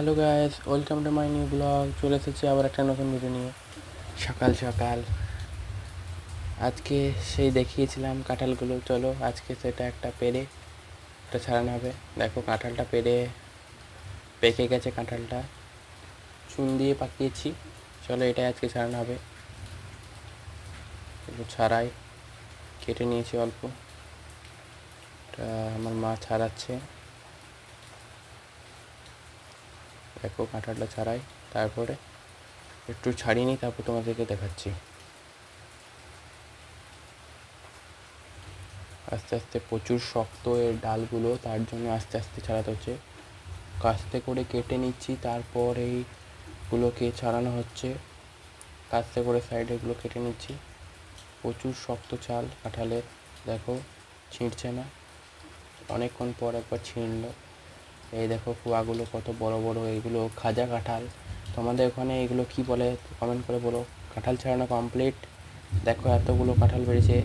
Hello guys, welcome to my new blog. চলে এসেছি আবার একটা নতুন ভিডিও নিয়ে। সকাল সকাল আজকে সেই দেখিয়েছিলাম কাঁঠালগুলো, চলো আজকে সেটা একটা পেরে একটা ছাড়ানো হবে। দেখো কাঁঠালটা পেকে গেছে, কাঁঠালটা চুন দিয়ে পাকিয়েছি। চলো এটাই আজকে ছাড়ানো হবে। একটু ছাড়াই, কেটে নিয়েছি অল্প। এটা আমার মা ছাড়াচ্ছে। দেখো কাঁঠালটা ছাড়াই, তারপরে একটু ছাড়িয়ে নিই, তারপর তোমাদেরকে দেখাচ্ছি। আস্তে আস্তে প্রচুর শক্ত এর ডালগুলো, তার জন্য আস্তে আস্তে ছাড়াতে হচ্ছে। কাস্তে করে কেটে নিচ্ছি, তারপর এইগুলোকে ছাড়ানো হচ্ছে। কাস্তে করে সাইডেগুলো কেটে নিচ্ছি। প্রচুর শক্ত চাল কাঁঠালের, দেখো ছিঁড়ছে না। অনেকক্ষণ পর একবার ছিঁড়ল। এই দেখো কুয়াগুলো কত বড় বড়, এইগুলো খাজা কাঁঠাল। তোমাদের ওখানে এগুলো কি বলে কমেন্ট করে বলো। কাঁঠাল ছাড়ানো কমপ্লিট। দেখো এতগুলো কাঁঠাল বেরিয়েছে।